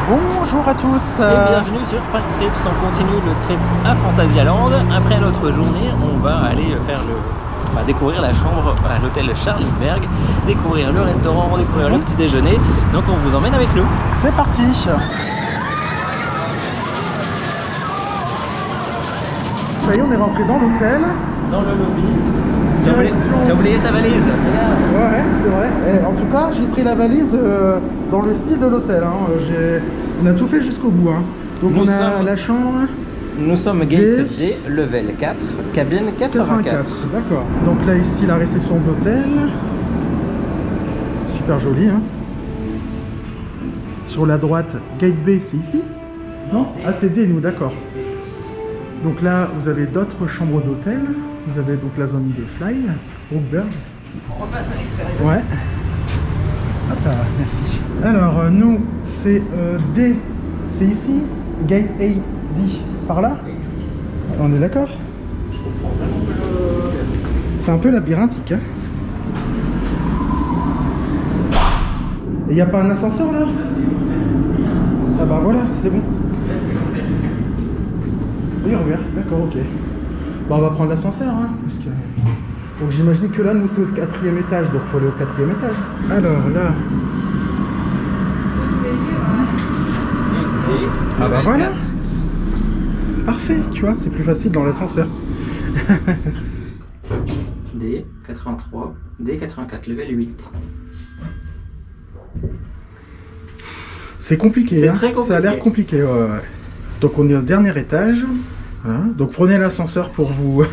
Bonjour à tous Et bienvenue sur Park Trips. On continue le trip à Phantasialand. Après notre journée, on va aller faire découvrir la chambre à l'hôtel Charlieberg, découvrir le restaurant, découvrir le petit déjeuner. Donc on vous emmène avec nous. C'est parti. Ça y est, on est rentré dans l'hôtel. Dans le lobby. T'as oublié ta valise. Ouais, c'est vrai. Et en tout cas, j'ai pris la valise dans le style de l'hôtel. Hein. On a tout fait jusqu'au bout. Hein. Donc on a la chambre. Nous sommes gate D, level 4, cabine 84. D'accord. Donc là, ici, la réception de l'hôtel. Super joli. Hein. Sur la droite, gate B, c'est ici? Non? Ah, c'est D, nous, d'accord. Donc là, vous avez d'autres chambres d'hôtel. Vous avez donc la zone de fly, Rookburg. On repasse à l'extérieur. Ouais. Hop là, merci. Alors, nous, c'est D. C'est ici? Gate A, D. Par là? On est d'accord? Je comprends vraiment que c'est un peu labyrinthique. Hein. Et il n'y a pas un ascenseur là? Ah bah voilà, c'est bon. Oui, regarde, d'accord, ok. Bon, on va prendre l'ascenseur, hein, parce que... Donc j'imagine que là, nous, c'est au 4e étage, donc il faut aller au 4e étage. Alors là... Ah bah voilà. Parfait, tu vois, c'est plus facile dans l'ascenseur. D, 83, D, 84, level 8. C'est compliqué, c'est hein. Très compliqué. Ça a l'air compliqué, ouais. Donc on est au dernier étage. Voilà. Donc prenez l'ascenseur pour vous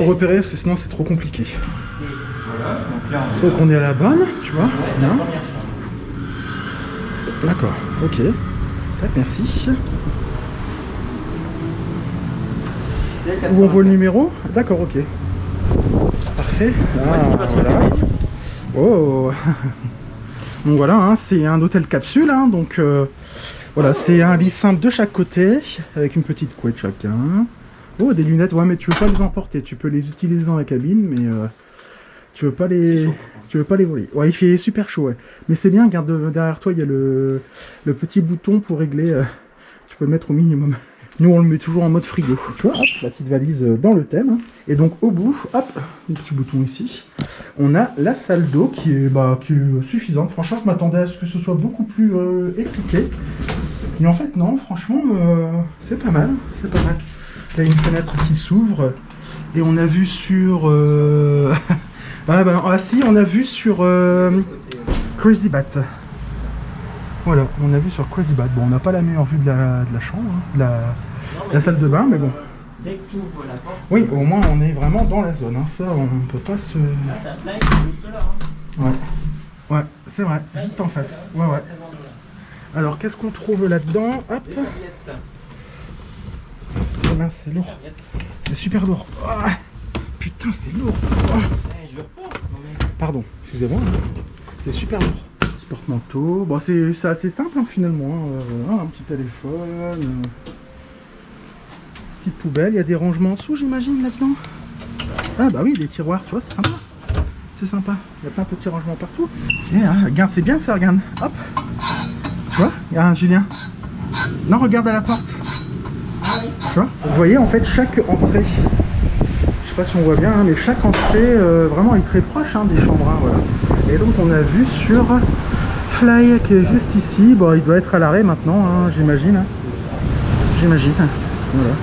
repérer, parce que sinon c'est trop compliqué. Voilà, donc là on est à la bonne, tu vois. Ouais, la première chambre. D'accord, ok. Tac, merci. Où on voit le numéro? D'accord, ok. Parfait. Voici votre cabine. Oh. Donc voilà, hein, c'est un hôtel capsule, hein, donc voilà, c'est un lit simple de chaque côté, avec une petite couette chacun. Oh, des lunettes, ouais, mais tu veux pas les emporter, tu peux les utiliser dans la cabine, mais tu veux pas les voler. Ouais, il fait super chaud, ouais. Mais c'est bien, regarde derrière toi, il y a le petit bouton pour régler, tu peux le mettre au minimum. Nous, on le met toujours en mode frigo. Tu vois, hop, la petite valise dans le thème. Hein. Et donc, au bout, hop, le petit bouton ici. On a la salle d'eau qui est suffisante. Franchement, je m'attendais à ce que ce soit beaucoup plus étriqué. Mais en fait, non, franchement, c'est pas mal. C'est pas mal. Là, il y a une fenêtre qui s'ouvre. Et on a vu sur... on a vu sur Crazy Bat. Voilà, on a vu sur Crazy Bat. Bon, on n'a pas la meilleure vue de la chambre, hein, de la salle de bain, mais bon. Dès que tu ouvres la porte... Oui, au moins on est vraiment dans la zone, hein. Ça on ne peut pas se... Là, ta fly, c'est juste là. Hein. Ouais, c'est vrai, juste en face. Ouais. Alors, qu'est-ce qu'on trouve là-dedans? Hop. Oh mince, c'est lourd. C'est super lourd. Oh, putain, c'est lourd. Oh. Pardon, excusez-moi. C'est super lourd. Porte-manteau, bon c'est assez simple hein, finalement, un petit téléphone, petite poubelle, il y a des rangements en dessous j'imagine là-dedans. Ah bah oui, des tiroirs, tu vois, c'est sympa. C'est sympa, il y a plein de petits rangements partout. Et hein, regarde, c'est bien ça, regarde, hop. Tu vois, regarde Julien. Non, regarde à la porte. Tu vois, vous voyez en fait chaque entrée, je sais pas si on voit bien, hein, mais chaque entrée vraiment est très proche hein, des chambres, hein, voilà. Et donc on a vu sur Fly qui est juste ici, bon il doit être à l'arrêt maintenant, hein, j'imagine. Voilà.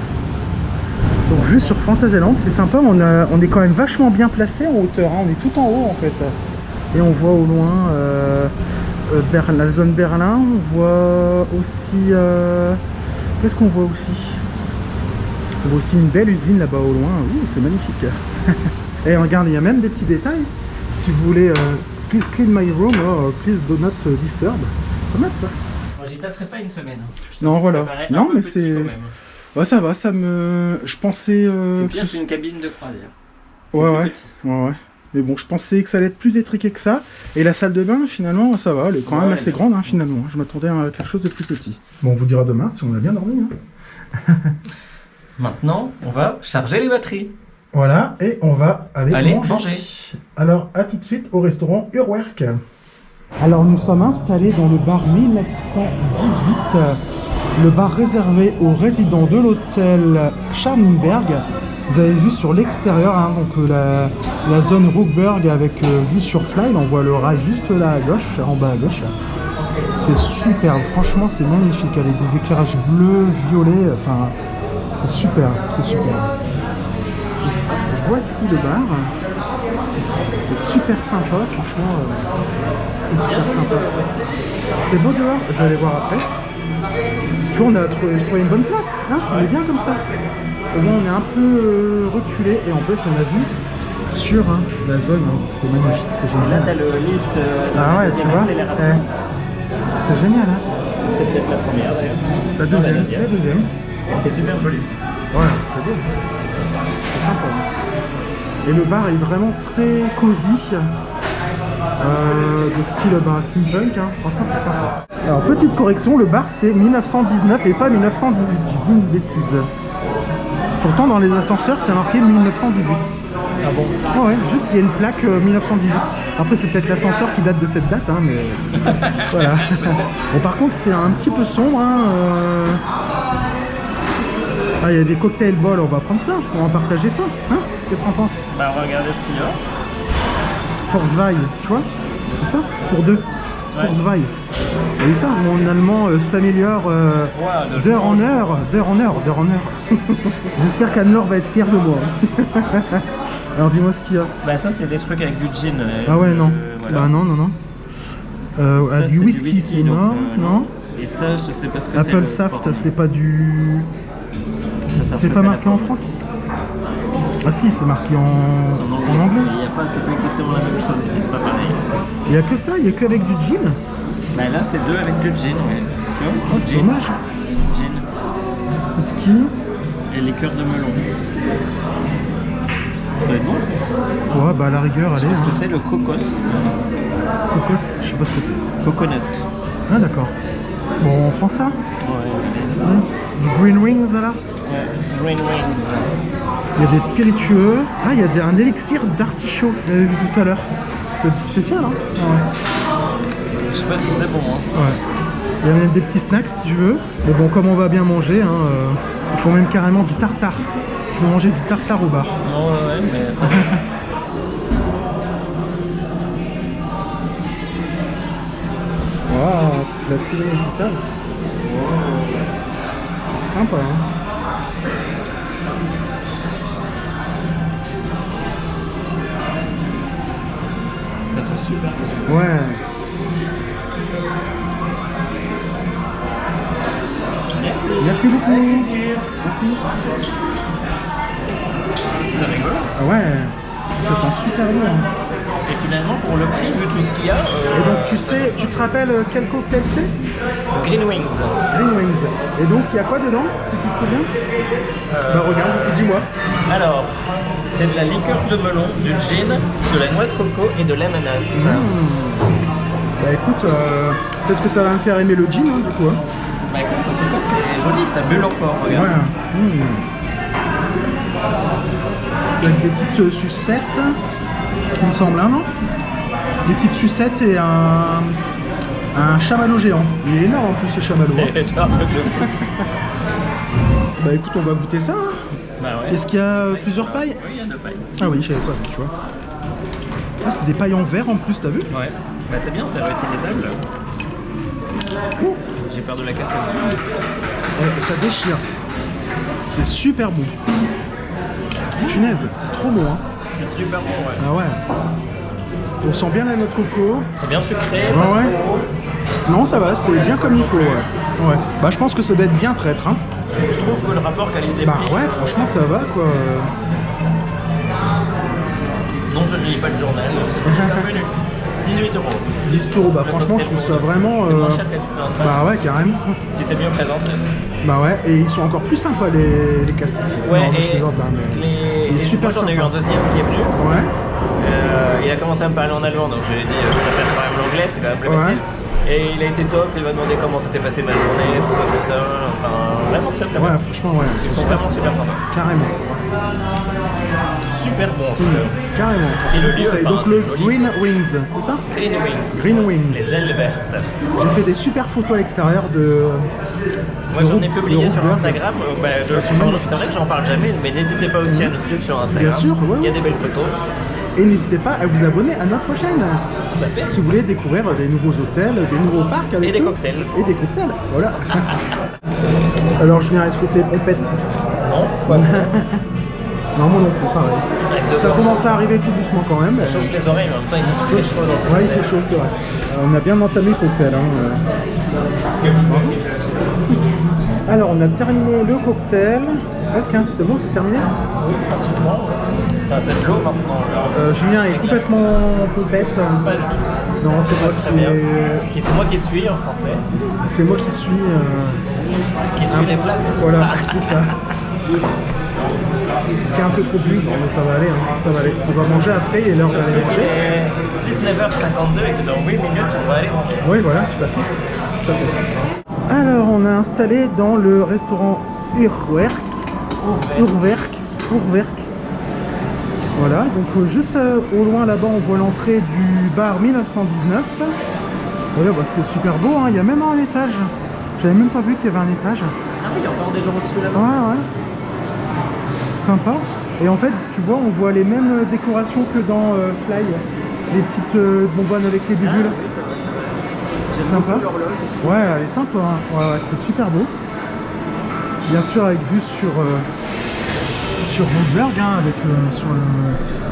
Donc vue sur Phantasialand, c'est sympa, on est quand même vachement bien placé en hauteur, hein, on est tout en haut en fait. Et on voit au loin la zone Berlin, on voit aussi... qu'est-ce qu'on voit aussi? On voit aussi une belle usine là-bas au loin, c'est magnifique. Et regarde, il y a même des petits détails. Si vous voulez, please clean my room, please do not disturb. Pas mal ça. Moi j'y passerai pas une semaine. Non, voilà. Non, mais c'est... Ouais, ça va, ça me... Je pensais... c'est bien qu'une cabine de croisière. Ouais. Mais bon, je pensais que ça allait être plus étriqué que ça. Et la salle de bain, finalement, ça va. Elle est quand même assez grande, hein, finalement. Je m'attendais à quelque chose de plus petit. Bon, on vous dira demain si on a bien dormi. Hein. Maintenant, on va charger les batteries. Voilà, et on va aller manger. Alors, à tout de suite au restaurant Urwerk. Alors nous sommes installés dans le bar 1918, le bar réservé aux résidents de l'hôtel Charlingberg. Vous avez vu sur l'extérieur, hein, donc la zone Rookburg avec vue sur Fly, on voit le rail juste là à gauche, en bas à gauche. C'est superbe, franchement c'est magnifique, avec des éclairages bleus, violets, enfin c'est super, c'est super. Voici le bar, c'est super sympa, franchement, c'est super sympa. C'est beau dehors, je vais aller voir après. Tu vois, je trouvais une bonne place, hein, on est bien comme ça. Au moins on est un peu reculé et en plus on a vu sur la zone, hein. C'est magnifique, c'est génial. Là t'as le lift ah ouais, tu vois, c'est génial, hein. C'est peut-être la première d'ailleurs. La deuxième. La deuxième. C'est super joli. Ouais, c'est beau. C'est sympa. Et le bar est vraiment très cosy. De style steampunk, hein. Franchement c'est sympa. Alors petite correction, le bar c'est 1919 et pas 1918, je dis une bêtise. Pourtant dans les ascenseurs c'est marqué 1918. Ah bon? Ah ouais, juste il y a une plaque 1918. Après c'est peut-être l'ascenseur qui date de cette date, hein, mais voilà. Bon par contre c'est un petit peu sombre, hein, Ah, il y a des cocktails bols, on va prendre ça, on va partager ça, hein. Qu'est-ce qu'on pense? Bah on va regarder ce qu'il y a. Force Weih, tu vois? C'est ça? Pour deux. Ouais. Force Weih. Vous avez vu ça? Mon allemand s'améliore d'heure en heure. J'espère qu'Anne-Laure va être fière de moi. Alors dis-moi ce qu'il y a. Bah ça c'est des trucs avec du gin. Ah ouais, non. Voilà. Bah non. Ça, du whisky, c'est donc, mort, non? Et ça, je sais pas ce que c'est. Apple Saft, c'est pas du... Ça C'est pas marqué en France? Ah si, c'est marqué en anglais. Il y a pas, c'est pas exactement la même chose, ils disent pas pareil. Il y a que ça, il y a que avec du gin. Bah là c'est deux avec du gin, ouais. Tu vois? Oh, c'est Gin. dommage. Gin. Whisky. Et liqueur de melon. Ça doit être bon ça. Ouais, bah à la rigueur, Je sais allez. pas ce que c'est, le cocos. Cocos, je sais pas ce que c'est. Coconut. Ah d'accord. Bon, on prend ça. Ouais. Du Green Wings là. Ouais. Green Wings. Il y a des spiritueux. Ah, il y a un élixir d'artichaut, j'avais vu tout à l'heure. C'est spécial, hein. Ouais. Je sais pas si c'est pour moi. Ouais. Il y a même des petits snacks si tu veux. Mais bon, comme on va bien manger, hein, ils font même carrément du tartare. Je vais manger du tartare au bar. Non, ouais, mais ça va. Waouh, la filet c'est ça. C'est sympa, hein. Ça sent super. Ouais. Merci beaucoup. Merci. Ça rigole. Ah ouais, ça sent super bon, hein. Et finalement, pour le prix, vu tout ce qu'il y a. Et donc tu te rappelles quel cocktail c'est? Green Wings. Green Wings. Et donc il y a quoi dedans, si tu te souviens? Bah regarde, dis-moi. Alors, c'est de la liqueur de melon, du gin, de la noix de coco et de l'ananas. Bah écoute, peut-être que ça va me faire aimer le gin, hein, du coup. Hein. Bah écoute, en tout cas, c'est joli, ça bulle encore, regarde. Ouais. Avec des petites sucettes, il me semble, hein, non? Des petites sucettes et un chamallow géant. Il est énorme en plus ce chamallow. C'est un truc de fou. Bah écoute, on va goûter ça. Hein. Bah ouais. Est-ce qu'il y a plusieurs pailles? Oui, il y a deux pailles. Ah oui, je savais pas, tu vois. Ah, c'est des pailles en verre en plus, t'as vu? Ouais. Bah c'est bien, c'est réutilisable. J'ai peur de la casser. Ça déchire. C'est super bon. Punaise, c'est trop bon, hein. C'est super bon, ouais. Ah ouais. On sent bien la noix de coco. C'est bien sucré, Ouais, pas ouais. trop. Non, ça va, c'est bien comme il faut, ouais. Ouais. Bah je pense que ça doit être bien traître, hein. Je trouve que le rapport qualité-prix... Bah ouais, franchement ça va, quoi. Non, je ne lis pas le journal, c'est un menu. 18 €. 18 €, bah franchement je trouve ça vraiment... C'est moins cher qu'à Bah ouais, carrément. Et c'est bien présenté. Bah ouais, et ils sont encore plus sympas les cassis. Ouais, non, et je plaisante, hein, mais il est super moi j'en ai eu sympa. un deuxième qui est venu. Ouais. Il a commencé à me parler en allemand, donc je lui ai dit je préfère quand même l'anglais, c'est quand même plus Ouais. facile. Et il a été top, il m'a demandé comment s'était passée ma journée, tout ça. Enfin, vraiment très très Ouais, bien. franchement, ouais. Ils sont vraiment super sympas. Carrément. super bon en tout cas. Carrément. Et le lieu, enfin, donc c'est le joli. Green Wings, c'est ça? Green Wings. Green Wings. Les ailes vertes. J'ai fait des super photos à l'extérieur de... Moi j'en ai publié sur Rookburg. Instagram. C'est vrai que j'en parle jamais, mais n'hésitez pas aussi à nous suivre sur Instagram. Bien sûr, ouais, Il y a ouais. des belles photos. Et n'hésitez pas à vous abonner à notre chaîne Tout à fait. si vous voulez découvrir des nouveaux hôtels, des nouveaux parcs avec Et des eux. cocktails. Et des cocktails, voilà. Alors je viens escouter pompette. Non, quoi. Non, moi non plus, pareil. Avec de Ça gorge. commence à arriver tout doucement quand même. Ça chauffe les oreilles, mais en même temps il est très chaud dans cette Ouais, il fait chaud, c'est vrai. On a bien entamé le cocktail. Hein. Alors, on a terminé le cocktail. Presque, hein. C'est bon, c'est terminé. Oui, pratiquement. Enfin, c'est de l'eau maintenant. Julien est complètement pompette. Pas du tout. Non, c'est moi Très qui bien. est... C'est moi qui suis en français. C'est moi qui suis... Qui suis les plats. Voilà, c'est ça. C'est un peu trop bu, mais ça va aller, hein. Ça va aller. On va manger après et l'heure d'aller Surtout manger. qu'il est 19h52 et que dans 8 minutes on va aller manger. Oui, voilà, tout à fait. Tout à fait. Alors, on a installé dans le restaurant Urwerk. Voilà, donc juste au loin là-bas, on voit l'entrée du bar 1919. Voilà, bah, c'est super beau, hein. Il y a même un étage. J'avais même pas vu qu'il y avait un étage. Ah oui, il y a encore des gens au-dessus là-bas. Ouais, ouais. Sympa. Et en fait, tu vois, on voit les mêmes décorations que dans Fly. Les petites bonbonnes avec les bulles. J'aime Sympa. beaucoup l'horloge. Ouais, elle est sympa. Hein. Ouais, ouais, c'est super beau. Bien sûr, avec vue sur Rookburg, hein, avec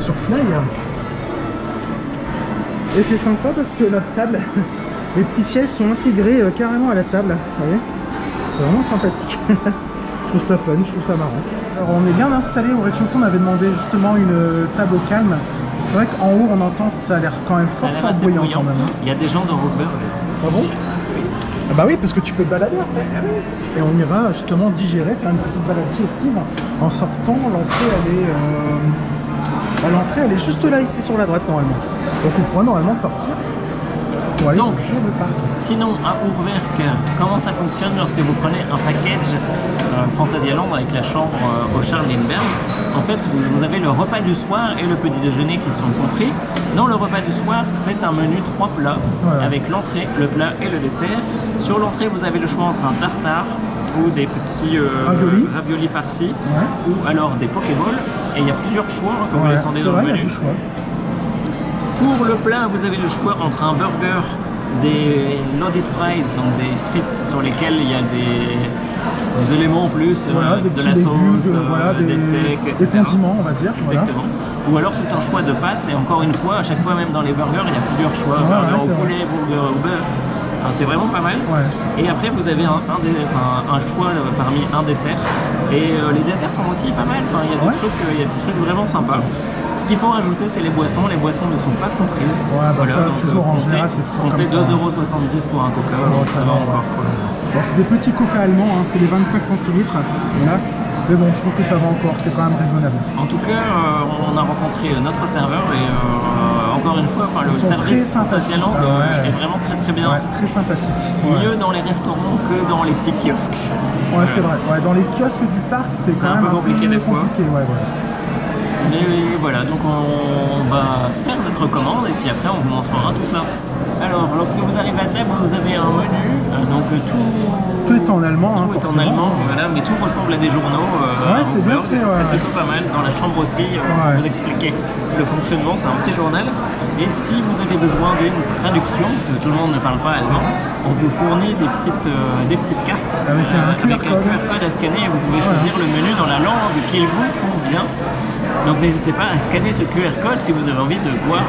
sur Fly. Et c'est sympa parce que notre table, les petits sièges sont intégrés carrément à la table. Vous voyez, c'est vraiment sympathique. Je trouve ça fun, je trouve ça marrant. Alors on est bien installé au rez-de-chaussée, on avait demandé justement une table au calme. C'est vrai qu'en haut on entend, ça a l'air quand même Ça a fort l'air fort assez bruyant bruyant. quand même. Hein. Il y a des gens dans Rookburg. Ah bon? Ah bah oui, parce que tu peux te balader après. Et on ira justement digérer, faire une petite balade digestive. En sortant, l'entrée elle est juste là, ici sur la droite normalement. Donc on pourra normalement sortir pour aller Donc, sur le parc. Sinon, à Urwerk, comment ça fonctionne lorsque vous prenez un package Phantasialand avec la chambre au Charles Lindbergh? En fait, vous avez le repas du soir et le petit déjeuner qui sont compris. Dans le repas du soir, c'est un menu 3 plats Voilà. avec l'entrée, le plat et le dessert. Sur l'entrée, vous avez le choix entre un tartare ou des petits raviolis farcis ou alors des pokéballs. Et il y a plusieurs choix quand vous descendez dans le Il y a menu. du choix. Pour le plat, vous avez le choix entre un burger, des loaded fries, donc des frites sur lesquelles il y a des éléments en plus, Voilà, des de petits la légumes, sauce, voilà, des steaks, etc. Des condiments, on va dire. Exactement. Ou alors tout un choix de pâtes, et encore une fois, à chaque fois, même dans les burgers, il y a plusieurs choix. Burger au poulet, burger au bœuf. Enfin, c'est vraiment pas mal. Ouais. Et après, vous avez un choix parmi un dessert. Et les desserts sont aussi pas mal. Enfin, il y a des trucs vraiment sympas. Ce qu'il faut rajouter, c'est les boissons. Les boissons ne sont pas comprises. Ouais, bah ça, donc, toujours en général, c'est toujours comptez comme ça. 2,70 € pour un coca. Ouais, donc ça ça va, va encore. Bon, c'est des petits coca allemands, hein, c'est les 25 centilitres. Voilà. Mais bon, je trouve que ça va encore, c'est quand même raisonnable. En tout cas, on a rencontré notre serveur et encore une fois, le Ils sont très service sympathiques. Phantasialand Ouais. est vraiment très très bien. Ouais, très sympathique. Mieux dans les restaurants que dans les petits kiosques. Ouais, c'est vrai. Ouais, dans les kiosques du parc, c'est quand un même peu compliqué des fois. compliqué, ouais, ouais. Mais voilà, donc on va faire notre commande et puis après on vous montrera tout ça. Alors, lorsque vous arrivez à table, vous avez un menu, donc tout est en allemand. Tout est en allemand, voilà, mais tout ressemble à des journaux. Ouais, c'est bien fait, ouais. C'est plutôt pas mal. Dans la chambre aussi, vous expliquez le fonctionnement, c'est un petit journal. Et si vous avez besoin d'une traduction, parce que tout le monde ne parle pas allemand, on vous fournit des petites cartes avec un QR code à scanner et vous pouvez choisir le menu dans la langue qu'il vous convient. Donc n'hésitez pas à scanner ce QR code si vous avez envie de voir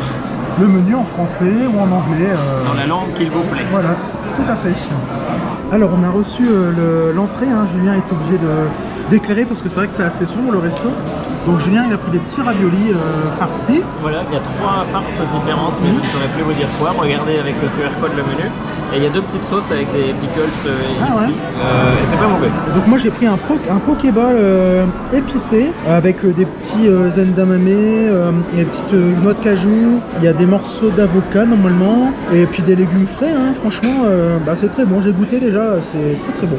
le menu en français ou en anglais. Dans la langue qu'il vous plaît. Voilà, tout à fait. Alors on a reçu l'entrée, hein. Julien est obligé d'éclairer parce que c'est vrai que c'est assez sombre le resto. Donc Julien il a pris des petits raviolis farcis. Voilà, il y a 3 farces différentes mais je ne saurais plus vous dire quoi. Regardez avec le QR code le menu. Et il y a 2 petites sauces avec des pickles ici. Ouais. Et c'est pas mauvais. Donc moi j'ai pris un pokéball épicé avec des petits zendamame, des petites noix de cajou. Il y a des morceaux d'avocat normalement. Et puis des légumes frais, hein. Franchement c'est très bon. J'ai goûté déjà, c'est très très bon.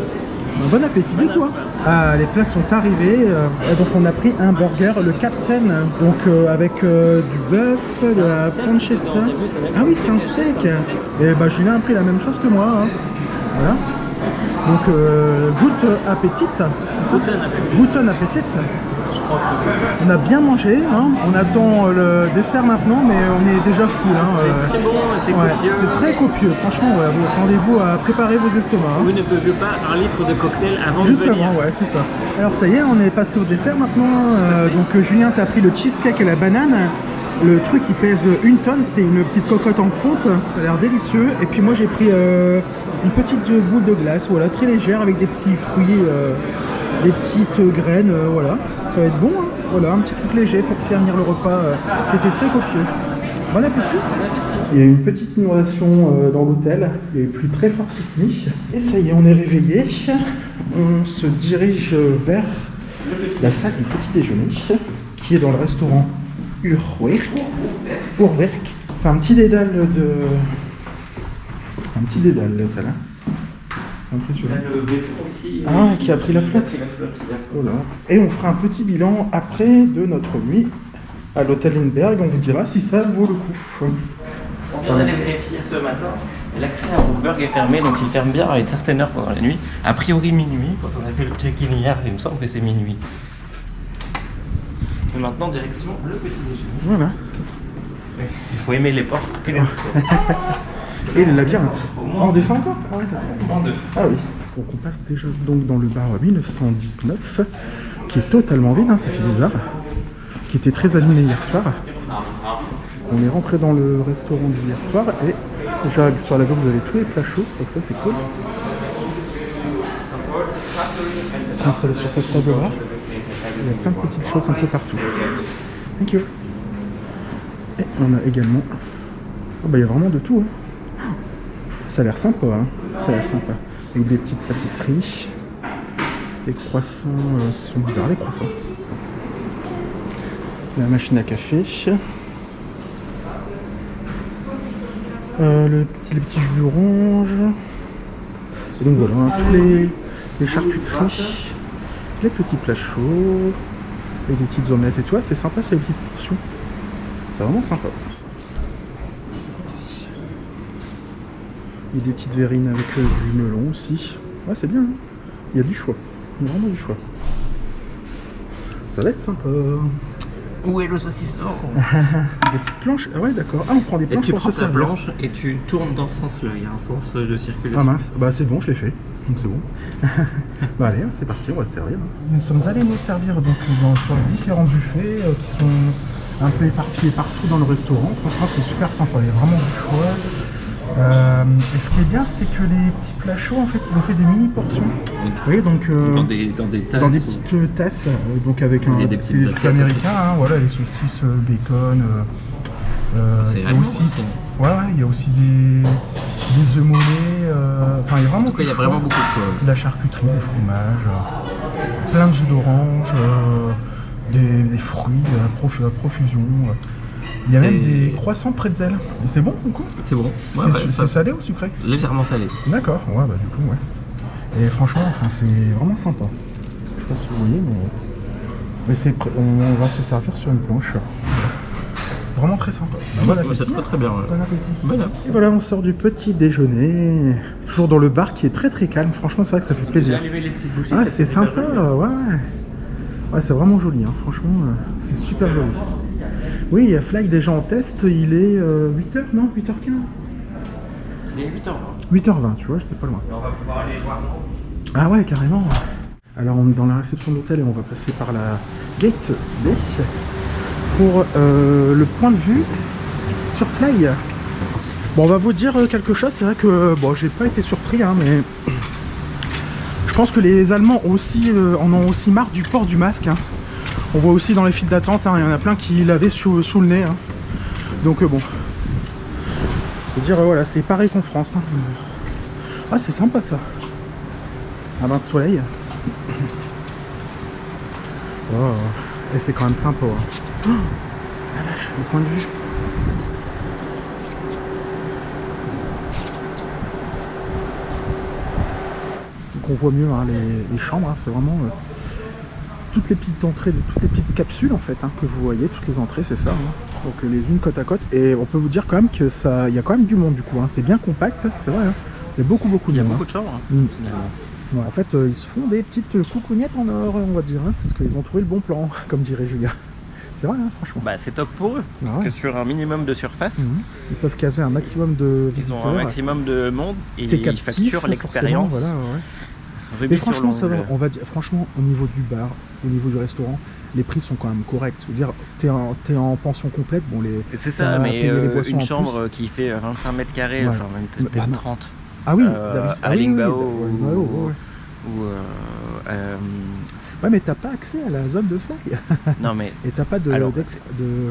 Bon appétit du coup. Ah, les plats sont arrivés. Donc on a pris un burger, le Captain, donc avec du bœuf, de la pancetta. Ah oui, c'est un steak. Et bah Julien a pris la même chose que moi. Hein. Voilà. Donc good appétit. Guten appetit. Je crois que c'est ça. On a bien mangé, hein. On attend le dessert maintenant, mais on est déjà full. Hein. C'est très bon, c'est copieux. C'est très copieux, franchement. Ouais. Attendez-vous à préparer vos estomacs. Hein. Vous ne buvez pas 1 litre de cocktail avant Juste de venir. avant, ouais, c'est ça. Alors ça y est, on est passé au dessert maintenant. Donc Julien, t'as pris le cheesecake et la banane. Le truc il pèse 1 tonne, c'est une petite cocotte en fonte, ça a l'air délicieux. Et puis moi j'ai pris une petite boule de glace, voilà, très légère avec des petits fruits, des petites graines, voilà. Ça va être bon, hein. Voilà, un petit truc léger pour finir le repas qui était très copieux. Bon appétit. Il y a eu une petite inondation dans l'hôtel, il n'y a eu plus très fort cette nuit. Et ça y est, on est réveillé. On se dirige vers la salle du petit déjeuner, qui est dans le restaurant Urwerk. C'est un petit dédale de... Un petit dédale l'hôtel. Hein. Impressionnant. Le béton aussi. Ah, qui a pris la flotte. Voilà. Et on fera un petit bilan après de notre nuit à l'hôtel Lindbergh. On vous dira si ça vaut le coup. On vient d'aller vérifier ce matin. L'accès à Rookburg est fermé, donc il ferme bien à une certaine heure pendant la nuit. A priori minuit, quand on a fait le check-in hier, il me semble que c'est minuit. Et maintenant, direction le petit déjeuner. Voilà. Il faut aimer les portes et les Et le labyrinthe. On descend encore? Ah, ouais, en deux. ah oui. Donc on passe déjà donc dans le bar 1919, qui est totalement vide, hein, ça fait bizarre. Qui était très animé hier soir. On est rentré dans le restaurant d'hier soir et déjà sur la gauche vous avez tous les plats chauds, donc ça c'est cool. C'est installé sur cette table là. Il y a plein de petites choses un peu partout. Thank you. Et on a également... Oh bah il y a vraiment de tout. Hein. Ça a l'air sympa. Hein. Ça a l'air sympa. Avec des petites pâtisseries. Les croissants sont bizarres les croissants. La machine à café. Les petits jus d'orange. Et donc voilà, hein, tous les charcuteries. Les petits plats chauds. Et des petites omelettes et tout. C'est sympa, c'est les petites portions. C'est vraiment sympa. Il y a des petites verrines avec du melon aussi. Ouais, c'est bien. Hein. Il y a du choix. Il y a vraiment du choix. Ça va être sympa. Où est le saucisson? Des petites planches. Ah ouais, d'accord. Ah, on prend des planches pour se servir. Tu prends ta planche et tu tournes dans ce sens-là. Il y a un sens de circulation. Ah mince. Bah c'est bon, je l'ai fait. Donc c'est bon. Bah allez, c'est parti, on va se servir. Nous sommes allés nous servir donc sur différents buffets qui sont un peu éparpillés partout dans le restaurant. Franchement, c'est super sympa. Il y a vraiment du choix. Et ce qui est bien, c'est que les petits plats chauds, en fait, ils ont fait des mini portions. Oui, donc dans des tasses. Dans des petites tasses, donc avec un des c'est très américain, hein, voilà, les saucisses, bacon. C'est il y a aussi, ouais, il y a aussi des œufs mollets. Enfin, il y a vraiment. En tout cas, il y a vraiment beaucoup de choses. De la charcuterie, du fromage, plein de jus d'orange, des fruits, à profusion. Il y a même des croissants pretzel. Et c'est bon du coup? C'est bon. Ouais, c'est salé ou sucré? Légèrement salé. D'accord, ouais, bah du coup, ouais. Et franchement, enfin, c'est vraiment sympa. Je sais pas si vous voyez, mais on va se servir sur une planche. Vraiment très sympa. Bon appétit. C'est très très bien. Ouais. Bon appétit. Bon appétit. Et voilà, on sort du petit déjeuner. Toujours dans le bar qui est très très calme. Franchement, c'est vrai que ça fait plaisir. Ah, c'est sympa, ouais. Ouais, c'est vraiment joli, hein. Franchement, c'est super joli. Oui, il y a Fly déjà en test, il est 8h, non 8h15. Il est 8h20. 8h20, tu vois, j'étais pas loin. On va pouvoir aller voir. Ah ouais, carrément. Alors on est dans la réception de l'hôtel et on va passer par la gate B pour le point de vue sur Fly. Bon, on va vous dire quelque chose, c'est vrai que bon, j'ai pas été surpris, hein, mais je pense que les Allemands aussi, en ont aussi marre du port du masque. Hein. On voit aussi dans les files d'attente, hein, il y en a plein qui l'avaient sous le nez. Hein. Donc bon, je veux dire, voilà, c'est pareil qu'en France. Hein. Ah, c'est sympa ça. Un bain de soleil. Oh, et c'est quand même sympa. Hein. Oh, la vache, le point de vue. qu'on voit mieux hein, les chambres. Hein, c'est vraiment toutes les petites entrées, toutes les petites capsules en fait hein, que vous voyez, toutes les entrées, c'est ça. Hein. Donc les unes côte à côte. Et on peut vous dire quand même que ça, il y a quand même du monde du coup. Hein. C'est bien compact, c'est vrai. Hein. Il y a beaucoup de monde. Il y a beaucoup de chambres. Finalement. Ouais, en fait, ils se font des petites coucougnettes en or, on va dire, hein, parce qu'ils ont trouvé le bon plan, comme dirait Julien. C'est vrai, hein, franchement. Bah, c'est top pour eux, parce que sur un minimum de surface, ils peuvent caser un maximum de visiteurs. Ils ont un maximum de monde et ils facturent l'expérience. Voilà, ouais. Mais franchement, ça va, on va dire, franchement, au niveau du bar, au niveau du restaurant, les prix sont quand même corrects. Je veux dire, t'es en pension complète, bon les. C'est ça, mais une chambre qui fait 25 mètres carrés, enfin même peut-être 30. Ah oui, à Lingbao ouais, mais t'as pas accès à la zone de fly. Non, mais. Et t'as pas de. Alors,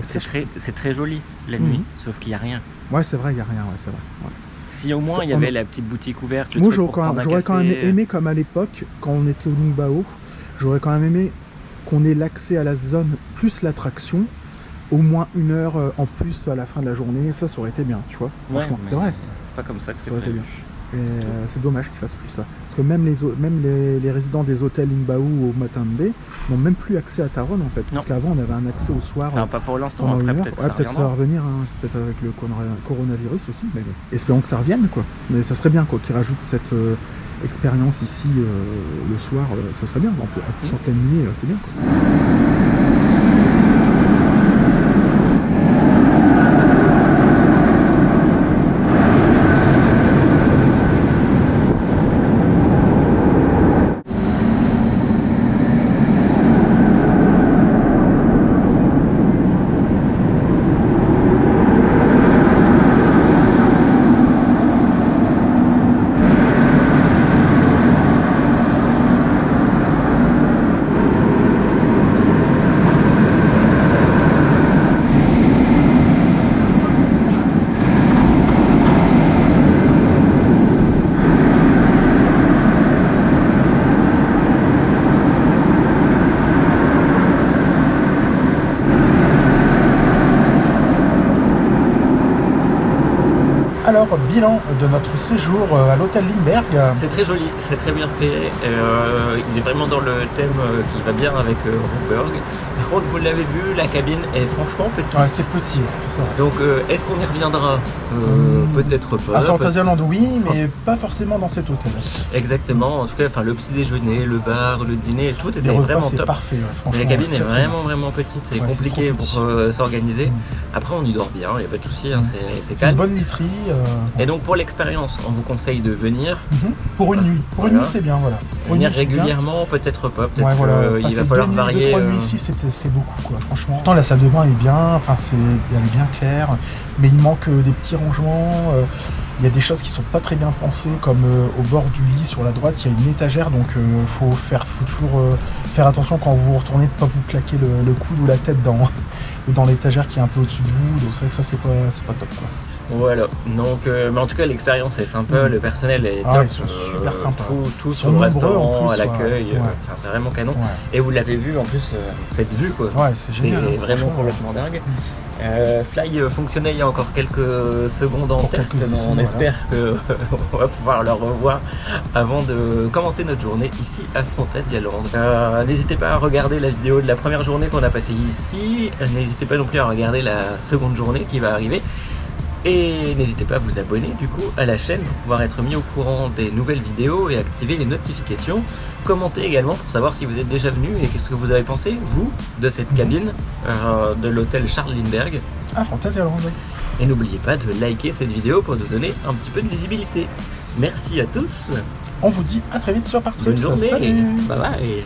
c'est très joli la nuit, sauf qu'il n'y a rien. Ouais, c'est vrai, il n'y a rien, ouais, c'est vrai. Ouais. Si au moins il y avait la petite boutique ouverte, moi j'aurais quand même aimé, comme à l'époque, quand on était au Lingbao, j'aurais quand même aimé qu'on ait l'accès à la zone plus l'attraction, au moins 1 heure en plus à la fin de la journée, ça aurait été bien, tu vois. Franchement, c'est vrai. C'est pas comme ça que c'est prévu. C'est dommage qu'ils fassent plus ça. Parce que même les résidents des hôtels Lingbao ou Matambe n'ont même plus accès à Taron en fait. Parce qu'avant on avait un accès au soir. Enfin, pas pour l'instant, après peut-être ça va revenir, hein. C'est peut-être avec le coronavirus aussi, mais espérons que ça revienne quoi. Mais ça serait bien quoi qu'ils rajoutent cette expérience ici le soir, ça serait bien. En plus en pleine nuit, c'est bien quoi. Alors, bilan de notre séjour à l'hôtel Lindbergh. C'est très joli, c'est très bien fait. Il est vraiment dans le thème qui va bien avec Rouberg. Par contre, vous l'avez vu, la cabine est franchement petite. Ouais, c'est petit, c'est vrai. Donc, est-ce qu'on y reviendra Peut-être pas. À Fantasyland, oui, mais pas forcément dans cet hôtel. Exactement. En tout cas, le petit déjeuner, le bar, le dîner, tout était vraiment top. C'est parfait, franchement. Mais la cabine est vraiment petite. C'est compliqué pour s'organiser. Après, on y dort bien, il n'y a pas de souci. Hein, c'est calme. Une bonne literie. Et donc, pour l'expérience, on vous conseille de venir. Pour une nuit. Pour une nuit, c'est bien, voilà. Venir régulièrement, peut-être pas. Peut-être il va falloir varier. 2-3 nuits ici, c'est beaucoup, quoi. Franchement. Pourtant, la salle de bain est bien. Enfin, elle est bien claire. Mais il manque des petits rangements. Il y a des choses qui sont pas très bien pensées, comme au bord du lit sur la droite, il y a une étagère, donc faut toujours faire attention quand vous vous retournez de pas vous claquer le coude ou la tête dans l'étagère qui est un peu au-dessus de vous. Donc c'est vrai que ça c'est pas top quoi. Voilà, donc mais en tout cas l'expérience est sympa, le personnel est top, ils sont super sympas. Tout sur le restaurant, à l'accueil, c'est vraiment canon. Ouais. Et vous l'avez vu en plus, cette vue quoi, c'est génial, vraiment complètement dingue. Fly fonctionnait il y a encore quelques secondes en test, on espère qu'on va pouvoir le revoir avant de commencer notre journée ici à Fantasyland. N'hésitez pas à regarder la vidéo de la première journée qu'on a passée ici, n'hésitez pas non plus à regarder la seconde journée qui va arriver. Et n'hésitez pas à vous abonner du coup à la chaîne pour pouvoir être mis au courant des nouvelles vidéos et activer les notifications. Commentez également pour savoir si vous êtes déjà venu et qu'est-ce que vous avez pensé, vous, de cette cabine de l'hôtel Charles Lindbergh. Ah, Fantasyland, oui. Et n'oubliez pas de liker cette vidéo pour nous donner un petit peu de visibilité. Merci à tous. On vous dit à très vite sur Partout. Bonne journée. Salut. Bye bye.